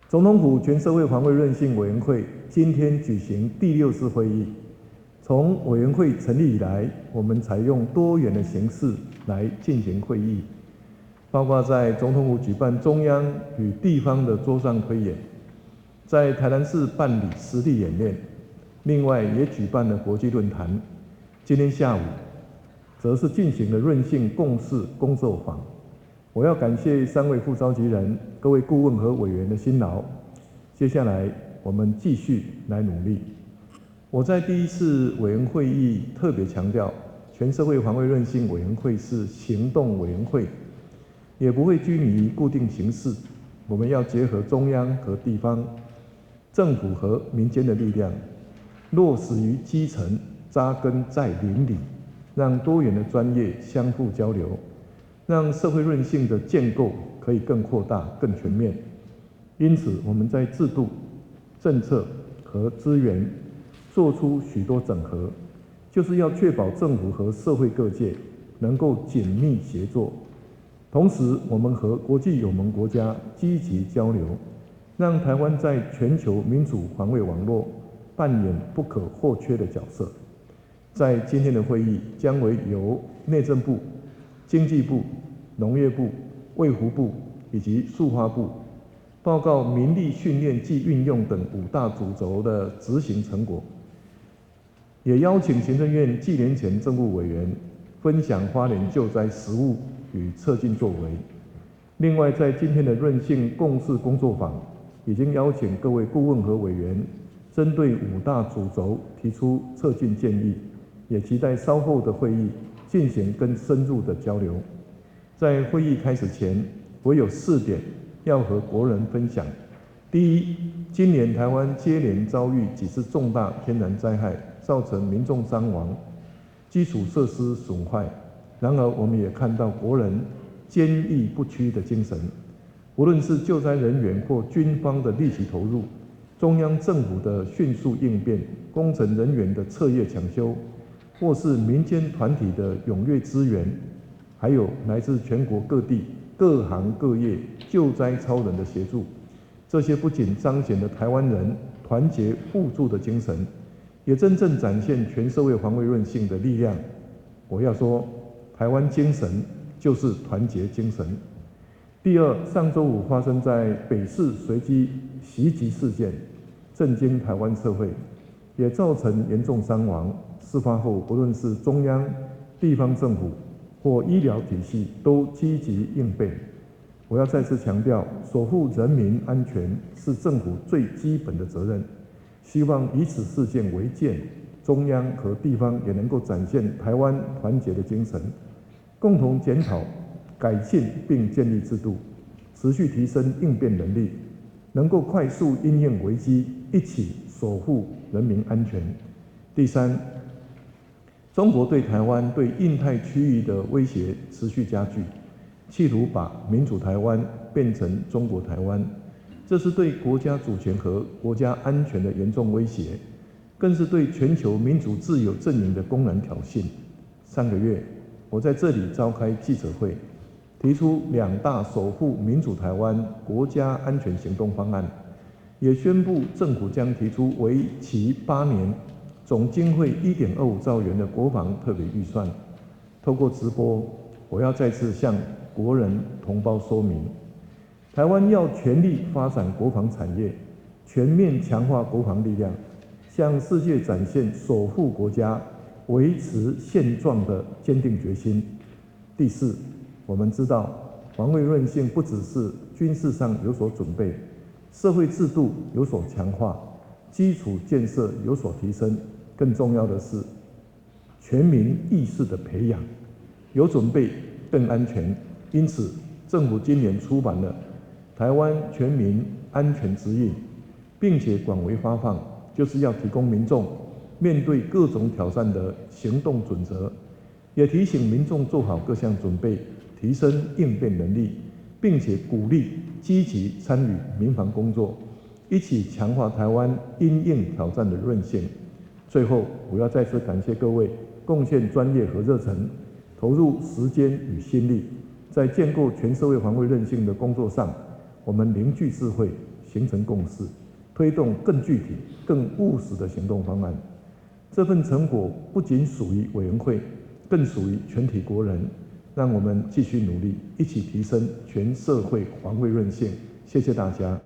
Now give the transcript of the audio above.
总统府全社会防卫韧性委员会今天举行第6次会议。从委员会成立以来，我们采用多元的形式来进行会议，包括在总统府举办中央与地方的桌上推演，在台南市办理实地演练，另外也举办了国际论坛。今天下午，则是进行了韧性共识工作坊。我要感谢3位副召集人、各位顾问和委员的辛劳。接下来，我们继续来努力。我在第1次委员会议特别强调，全社会防卫韧性委员会是行动委员会，也不会拘泥于固定形式。我们要结合中央和地方、政府和民间的力量，落实于基层，扎根在邻里，让多元的专业相互交流，让社会韧性的建构可以更扩大、更全面。因此，我们在制度、政策和资源做出许多整合，就是要确保政府和社会各界能够紧密协作。同时，我们和国际友盟国家积极交流，让台湾在全球民主防卫网络扮演不可或缺的角色。在今天的会议，将为由内政部、经济部、农业部、卫福部以及塑化部报告民力训练及运用等5大主轴的执行成果，也邀请行政院纪年前政务委员分享花莲救灾实务与策进作为。另外，在今天的韧性共识工作坊，已经邀请各位顾问和委员针对5大主轴提出策进建议，也期待稍后的会议进行更深入的交流。在会议开始前，我有4点要和国人分享。第一，今年台湾接连遭遇几次重大天然灾害，造成民众伤亡、基础设施损坏。然而，我们也看到国人坚毅不屈的精神，无论是救灾人员或军方的立即投入，中央政府的迅速应变，工程人员的彻夜抢修，或是民间团体的踊跃支援，还有来自全国各地各行各业救灾超人的协助，这些不仅彰显了台湾人团结互助的精神，也真正展现全社会防卫韧性的力量。我要说，台湾精神就是团结精神。第二，上周5发生在北市随机袭击事件，震惊台湾社会，也造成严重伤亡。事发后，不论是中央、地方政府或医疗体系，都积极应变。我要再次强调，守护人民安全是政府最基本的责任。希望以此事件为鉴，中央和地方也能够展现台湾团结的精神，共同检讨、改进并建立制度，持续提升应变能力，能够快速因应危机，一起守护人民安全。第三，中国对台湾、对印太区域的威胁持续加剧，企图把民主台湾变成中国台湾，这是对国家主权和国家安全的严重威胁，更是对全球民主自由阵营的公然挑衅。上个月，我在这里召开记者会，提出2大守护民主台湾国家安全行动方案，也宣布政府将提出为期8年、总经费1.25兆元的国防特别预算。透过直播，我要再次向国人同胞说明，台湾要全力发展国防产业，全面强化国防力量，向世界展现守护国家、维持现状的坚定决心。第四，我们知道防卫韧性不只是军事上有所准备，社会制度有所强化，基础建设有所提升，更重要的是全民意识的培养。有准备更安全，因此政府今年出版了《台湾全民安全指引》，并且广为发放，就是要提供民众面对各种挑战的行动准则，也提醒民众做好各项准备，提升应变能力，并且鼓励积极参与民防工作，一起强化台湾因应挑战的韧性。最后，我要再次感谢各位贡献专业和热忱，投入时间与心力，在建构全社会防卫韧性的工作上，我们凝聚智慧，形成共识，推动更具体、更务实的行动方案。这份成果不仅属于委员会，更属于全体国人。让我们继续努力，一起提升全社会防卫韧性。谢谢大家。